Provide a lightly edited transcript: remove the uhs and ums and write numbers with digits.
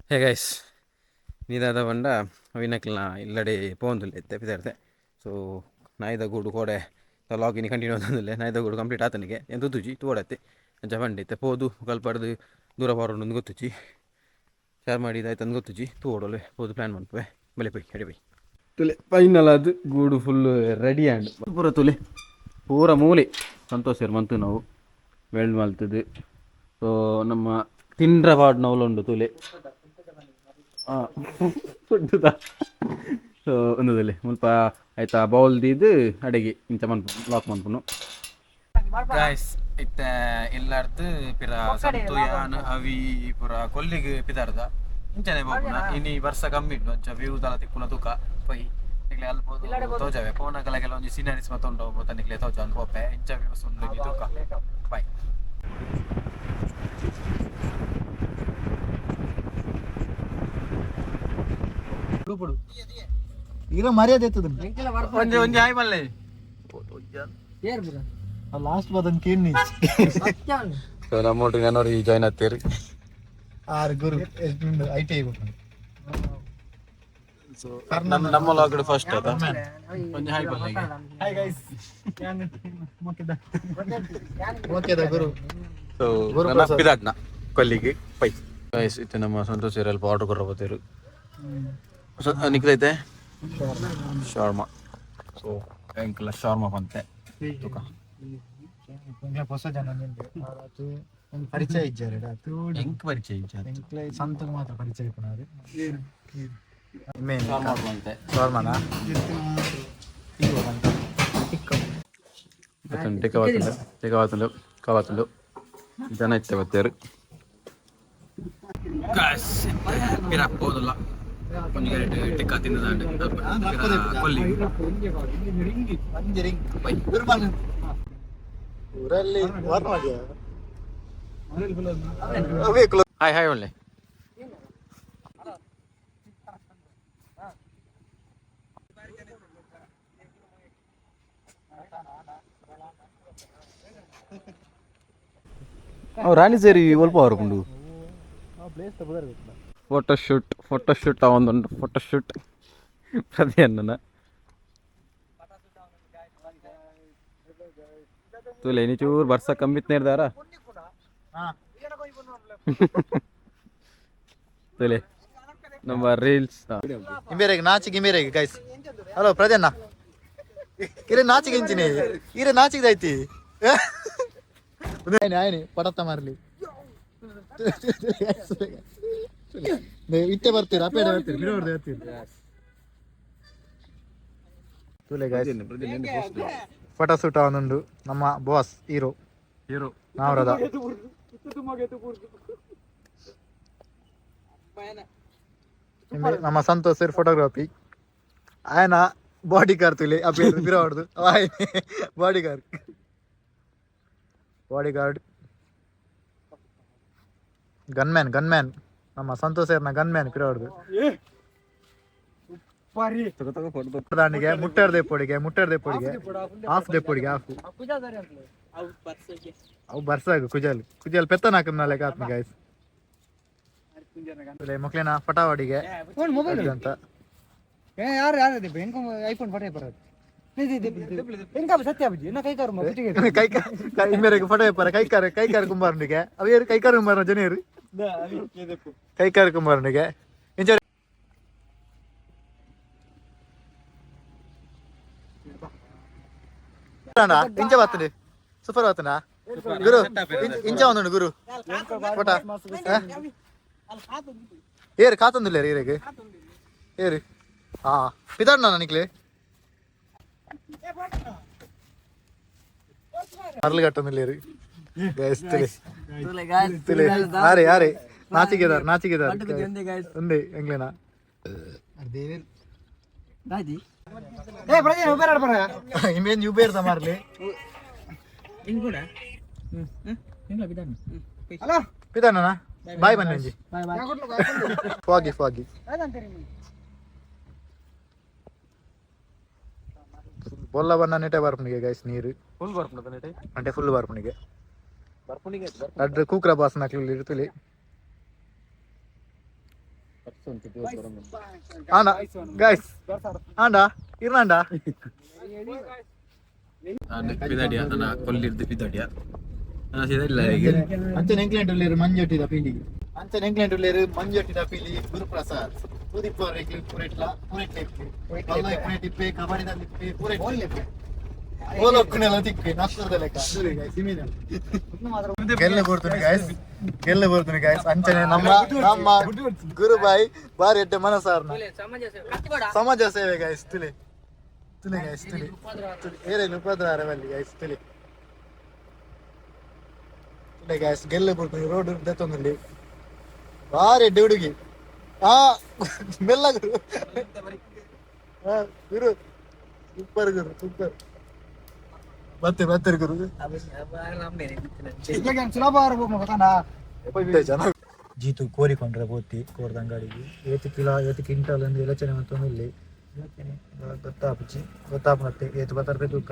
hey guys ನೀದಾದ ಬಂಡ ಅವಿನಕ್ಲ ಇಲ್ಲಡೆ ಪೋಂದುಲ್ಲೆ ಎತ್ತೆ ಪಿದಾರ್ತೆ so Naidu ಗೂಡು ಕೋಡೆ ಲಾಗಿನ್ ಕಂಟಿನ್ಯೂ ಅಂತಂದಿಲ್ಲ ನಾಯ್ದ ಗೂಡು ಕಂಪ್ಲೀಟ್ ಆತನಿಗೆ ಎಂತ ತುಜಿ ತೋಡತ್ತೆ ಅಂಚ ಬಂಡೆ ಇತ್ತೆ ಪೋದು ಕಲ್ಪಡ್ದು ದೂರ ಬಾರೋಡು ಗೊತ್ತುಜಿ ಶೇರ್ ಮಾಡಿದ ಆಯ್ತು ಅಂದು ಗೊತ್ತುಜಿ ತೋಡಲೆ ಪೋದು ಪ್ಲ್ಯಾನ್ ಮಾಡ್ಪೆ ಬೆಲೆ ಪೈ ಹೆಡಿ ಬೈ ತುಲೆ ಫೈನಲ್ ಅದು ಗೂಡು ಫುಲ್ ರೆಡಿ ಆ್ಯಂಡ್ ಪೂರ ತುಲೆ ಪೂರ ಮೂಲೆ ಸಂತೋಷ ಮಂತು ನಾವು ವೆಲ್ಡ್ ಮಲ್ತದು ಸೊ ನಮ್ಮ ತಿಂಡ್ರ ಪಾಡ್ ನವಲುಂಡು ತುಲೆ ಫುಡ್ಡುದ ಸೊ ಒಂದದಲ್ಲಿ ಮುಲ್ಪ ಆಯ್ತಾ ಬೌಲ್ ದೀದು ಅಡಿಗೆ ಇಂಚ ಮನ್ಪು ಲಾಕ್ ಮನ್ಪುನು ಗಾಯ್ಸ್ ಇತ್ತ ಎಲ್ಲಾರ್ದು ಪಿರ ಸಂತು ಯಾನ್ ಅವಿ ಪುರ ಕೊಲ್ಲಿಗೆ ಪಿದಾರ್ದ ಇಂಚನೆ ಬೋಪುನ ಇನಿ ವರ್ಷ ಕಮ್ಮಿ ಉಂಡು ಅಂಚ ವ್ಯೂ ದಲ ತಿಕ್ಕುನ ತೂಕ ಪೈ ನಿಕ್ಲೆ ಅಲ್ಪ ತೋಜವೆ ಪೋನ ಕಲಗೆಲ್ಲ ಒಂಜಿ ಸೀನರೀಸ್ ಮತ್ತೊಂಡು ಹೋಗ್ಬೋತ ನಿಕ್ಲೆ ತೋಜ ಅಂದ್ ಪೋಪೆ ಇಂಚ ವ್ಯೂಸ್ ಉಂಡು ತೂಕ ಬೈ ಈಗ ಮರ್ಯಾದೆ ಒಂಜಿ ಒಂಜಿ ಹಾಯ್ ಮಲ್ಲೆ ಲಾಸ್ಟ್ ಬದನ್ ಕೇನಿ ಸೊ ನಮ್ಮೊಟ್ಟಿಗೆ ನಾನವ್ರು ಈ ಜಾಯ್ನ್ ಆಗ್ತೀರಿ ಆರ್ ಗುರು ಎಷ್ಟು ಐಟಿ ಸೊ ನಮ್ಮ ಲಾಗ್ಡ್ ಫಸ್ಟ್ ಅದ ಒಂಜಿ ಹಾಯ್ ಮಲ್ಲೆ ಹಾಯ್ ಗೈಸ್ ಓಕೆದ ಗುರು ಸೊ ನನ್ನ ಪಿದಾಡ್ನ ಕೊಲ್ಲಿಗೆ ಪೈ ಗೈಸ್ ಇತ್ತೆ ನಮ್ಮ ಸಂತೋಷ್ ಸೀರಿಯಲ್ ಆರ್ಡರ್ ಕೊರಬೋತಿರು ನಿಕ್ಲೈತೆ ಶಾರ್ಮಾ ಸೊ ಎಂಕ್ಲ ಶಾರ್ಮಾ ಬಂತೆ ತೂಕ ಹೊಸ ಜನ ಪರಿಚಯ ಇದ್ದಾರೆ ಎಂಕ್ ಪರಿಚಯ ಇಜ್ಜ ಸಂತರು ಮಾತ್ರ ಪರಿಚಯ ಕೊಡಾರು ಶಾರ್ಮಾ ಬಂತೆ ಶಾರ್ಮಾನ ಕವಾತುಂಡು ಜನ ಇತ್ತೆ ಬತ್ತೇರು ಗಾಯ್ಸ್ ಪಿರಪ್ಪೋದಲ್ಲ ಒಂಜಿ ಟಿಕ್ಕ ತಿನ್ನದಾಂಡೆ ಕೊಲ್ಲಿ ಊರಲ್ಲಿ ಹಾಯ್ ಹಾಯ್ ಒಳ್ಳೆ ರಾಣಿ ಸೇರಿ ಒಲ್ಪ ಹೊರಕೊಂಡು ಫೋಟೋಶೂಟ್ ಅವೊಂದುಂಡು ಫೋಟೋಶೂಟ್ ಪ್ರತಿ ಅಣ್ಣನ ತುಲೆ ನೀ ಚೂರು ಬರ್ಸ ಕಂಬಿತ್ ನೇರ್ದಾರ ತುಲೆ ನಮ್ಮ ರೀಲ್ಸ್ ಇಂಬೇರೆಗೆ ನಾಚಿಗೆ ಇಂಬೇರೆಗೆ ಗೈಸ್ ಹಲೋ ಪ್ರದನ್ನ ಇರೆ ನಾಚಿಗೆ ಇಂಚಿನಿ ಇರೆ ನಾಚಿಗೆ ಐತಿ ಆಯ್ನಿ ಪಡತ್ತ ಮಾರ್ಲಿ ಇಟ್ಟೆ ಬರ್ತೀರ ಅಪೇಡೆ ಬರ್ತೀರಿ ಬಿಡೋರ್ದು ಹೇಳ್ತೀರಿ ತುಲೆ ಗೈಸ್ ಫೋಟೋ ಶೂಟ್ ಅವನುಂಡು ನಮ್ಮ ಬಾಸ್ ಹೀರೋ ನಾವ್ರದ ನಮ್ಮ ಸಂತೋಷ್ ಸರ್ ಫೋಟೋಗ್ರಾಫಿ ఆయన బాడీ గార్డ్ ತುಲೆ ಆ పేరు ಬಿಡೋರ್ದು ಬಾಡಿ ಗಾರ್ಡ್ ಗನ್ಮ್ಯಾನ್ ನಮ್ಮ ಸಂತೋಷ್ ಸರ್ನ ಗನ್ಮ್ಯಾನ್ ಬಿಡೋರ್ದು ದಾಂಡಿಗೆ ಮುಟ್ಟರ್ ದೆಪ್ಪೊಡಿಗೆ ಹಾಫ್ ದೆಪ್ಪೊಡಿಗೆ ಹಾಫ್ ಅವು ಬರ್ಸಾಗು ಕುಜಲ್ ಪೆತ್ತನ ಹಾಕದ್ನಲೆ ಕಾತ್ನ ಗೈಸ್ ಮಕ್ಳಿನ ಪಟಾವಡಿಗೆ ಅಂತ ಯಾರು ಐಫೋನ್ ಫೋಟೋ ಬರೋದು ಮೇರೆಗೆ ಫೋಟೋ ಪರ ಕೈಕಾರ ಕುಂಬಾರನಿಗೆ ಅವೇರು ಕೈಕಾರ ಕುಂಬಾರ ಜನರು ಕೈಕಾರ ಕುಂಬಾರನಿಗೆ ಇಂಚ ಬರ್ತದೆ ಸೂಪರ್ ಬರ್ತನಾ ಗುರು ಇಂಚ ಒಂದು ಗುರು ಫೋಟೋ ಏರು ಕಾತಂದಿಲ್ಲ ಏರಿಗೆ ಏರಿ ಹಾ ಪಿದಾಡ್ನ ನಿಕ್ಲೆ ಅರ್ಲಿ ಕಟ್ಟೊಂದಿಲ್ಲ ಏರಿ ಯಾರೇ ನಾಚಿಕೆದಾರ್ ಒಂದೇ ಎಂಗ್ಲೇನಾ ಇಮೇನ್ ಯು ಬೇರ್ದ ಮಾರ್ಲಿ ಪಿದಾನ ಬಾಯ್ ಬನ್ನಿ ಫಾಗಿ ಬೊಲ್ಲ ಬಣ್ಣ ನೆಟೆ ಬರ್ಪನಿಗೆ ಗೈಸ್ ನೀರು ಫುಲ್ ಬರ್ಪುಂಡ ನೆಟೆ అంటే ಫುಲ್ ಬರ್ಪನಿಗೆ ಅಡ್ರ ಕೂಕ್ರ ಬಾಸ್ ನಕ್ಲಿ ಇರ್ತಲಿ ಆಂಡ ಗೈಸ್ ಆಂಡ ಇರ್ನಾಂಡ ಪಿದಾಡಿಯ ನನ್ನ ಕೊಲ್ಲಿರ್ದು ಪಿದಾಡಿಯ ಇಲ್ಲ ಅಂಚನೆ ಎಂಕ್ಲೆಂಟುಲ್ಲೇರು ಮಂಜೊಟ್ಟಿದ ಪೀಲಿ ಅಂಚನೆ ಎಂಕ್ಲೆಂಟುಲ್ಲೇರು ಮಂಜೊಟ್ಟಿದ ಪೀಲಿ ಗುರುಪ್ರಸಾದ್ ಉದಿಪ್ಪರ್ ರೆಕ್ಲಿ ಪೂರೆಟ್ಲ ಪೂರೆಟ್ಲೆ ವಲ್ಲ ಪೂರೆಟಿಪ್ಪೆ ಕಬಡಿದಲ್ಲಿಪ್ಪೆ ಪೂರೆಟ್ಲೆ ಓಲೊಕ್ಕನೆಲ್ಲ ತಿಪ್ಪೆ ನಷ್ಟದ ಲೆಕ್ಕ ಗೆಲ್ಲ ಬರ್ತೀನಿ ಗೈಸ್ ಅಂಚನೆ ನಮ್ಮ ಗುರುಬಾಯಿ ಬಾರಿ ಎಡ್ಡೆ ಮನಸಾರ್ನ ಸಮಾಜ ಸೇವೆ ಗೈಸ್ ತುಲೆ ಗೈಸ್ ತುಲೆ ಏರೇನು ಉಪದ್ರ ಬಲ್ಲಿ ಗೈಸ್ ತುಲೆ ಗೈಸ್ ಗೆಲ್ಲ ಬರ್ತೀನಿ ರೋಡ್ ದತ್ತೊಂದಲ್ಲಿ ಬಾರಿ ಎಡ್ಡೆ ಹುಡುಗಿ ಮೆಲ್ಲ ಗುರು ಸೂಪರ್ ಸೂಪರ್ ಬರ್ತಾರೆ ಗುರು ಜೀತು ಕೋರಿಕೊಂಡ್ರೆ ಬೋತಿ ಕೋರ್ದ ಅಂಗಡಿಗೆ ಏತು ಕ್ವಿಂಟಲ್ ಒಂದು ಯೋಚನೆ ಮತ್ತೊಂದು ಗೊತ್ತಾಪತ್ತೆ ಏತು ಬರ್ತಾರೆ ತೂಕ